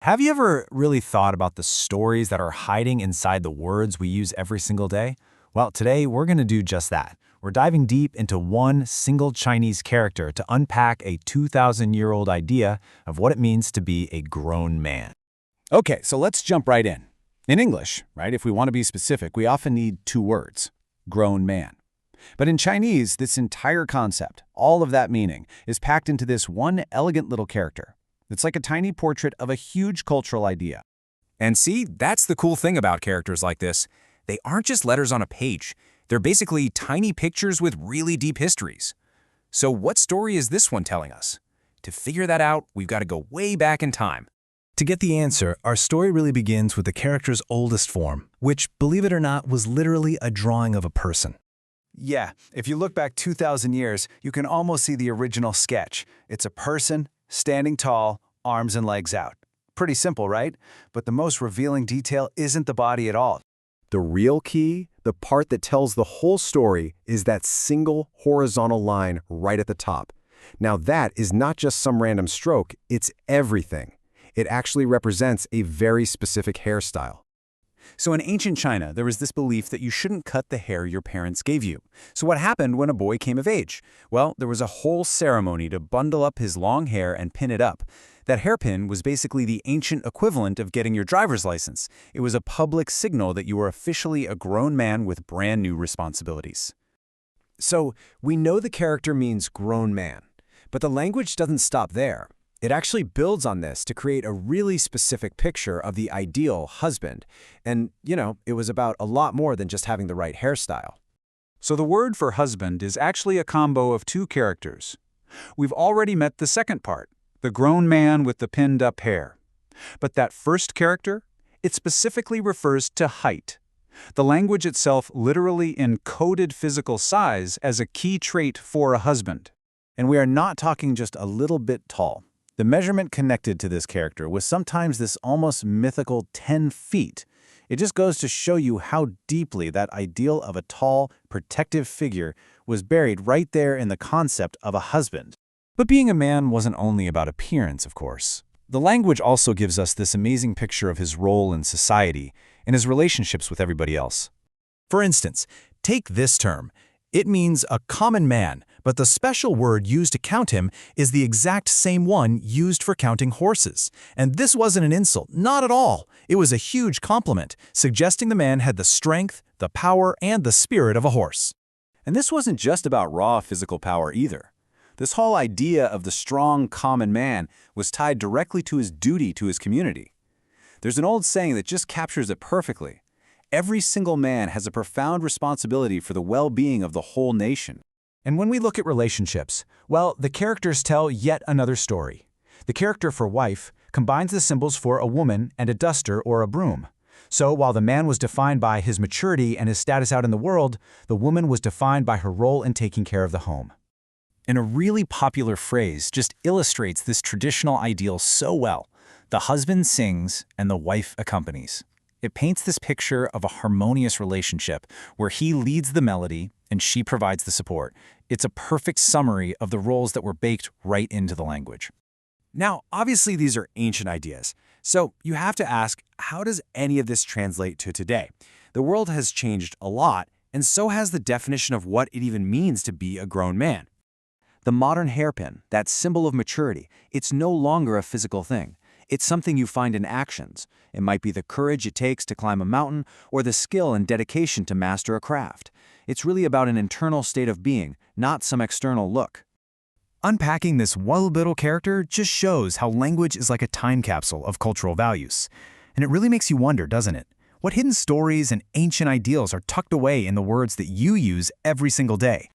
Have you ever really thought about the stories that are hiding inside the words we use every single day? Well, today we're going to do just that. We're diving deep into one single Chinese character to unpack a 2,000-year-old idea of what it means to be a grown man. Okay, so let's jump right in. In English, right, if we want to be specific, we often need two words, grown man. But in Chinese, this entire concept, all of that meaning, is packed into this one elegant little character. It's like a tiny portrait of a huge cultural idea. And see, that's the cool thing about characters like this. They aren't just letters on a page. They're basically tiny pictures with really deep histories. So what story is this one telling us? To figure that out, we've got to go way back in time. To get the answer, our story really begins with the character's oldest form, which, believe it or not, was literally a drawing of a person. Yeah, if you look back 2,000 years, you can almost see the original sketch. It's a person, standing tall, arms and legs out. Pretty simple, right? But the most revealing detail isn't the body at all. The real key, the part that tells the whole story, is that single horizontal line right at the top. Now that is not just some random stroke, it's everything. It actually represents a very specific hairstyle. So in ancient China, there was this belief that you shouldn't cut the hair your parents gave you. So what happened when a boy came of age? Well, there was a whole ceremony to bundle up his long hair and pin it up. That hairpin was basically the ancient equivalent of getting your driver's license. It was a public signal that you were officially a grown man with brand new responsibilities. So, we know the character means grown man, but the language doesn't stop there. It actually builds on this to create a really specific picture of the ideal husband. And, it was about a lot more than just having the right hairstyle. So the word for husband is actually a combo of two characters. We've already met the second part, the grown man with the pinned-up hair. But that first character, it specifically refers to height. The language itself literally encoded physical size as a key trait for a husband. And we are not talking just a little bit tall. The measurement connected to this character was sometimes this almost mythical 10 feet. It just goes to show you how deeply that ideal of a tall, protective figure was buried right there in the concept of a husband. But being a man wasn't only about appearance, of course. The language also gives us this amazing picture of his role in society and his relationships with everybody else. For instance, take this term. It means a common man, but the special word used to count him is the exact same one used for counting horses. And this wasn't an insult, not at all. It was a huge compliment, suggesting the man had the strength, the power, and the spirit of a horse. And this wasn't just about raw physical power either. This whole idea of the strong, common man was tied directly to his duty to his community. There's an old saying that just captures it perfectly. Every single man has a profound responsibility for the well-being of the whole nation. And when we look at relationships, well, the characters tell yet another story. The character for wife combines the symbols for a woman and a duster or a broom. So while the man was defined by his maturity and his status out in the world, the woman was defined by her role in taking care of the home. And a really popular phrase just illustrates this traditional ideal so well. The husband sings and the wife accompanies. It paints this picture of a harmonious relationship where he leads the melody and she provides the support. It's a perfect summary of the roles that were baked right into the language. Now, obviously these are ancient ideas, so you have to ask, how does any of this translate to today? The world has changed a lot, and so has the definition of what it even means to be a grown man. The modern hairpin, that symbol of maturity, it's no longer a physical thing. It's something you find in actions. It might be the courage it takes to climb a mountain or the skill and dedication to master a craft. It's really about an internal state of being, not some external look. Unpacking this one little character just shows how language is like a time capsule of cultural values. And it really makes you wonder, doesn't it? What hidden stories and ancient ideals are tucked away in the words that you use every single day?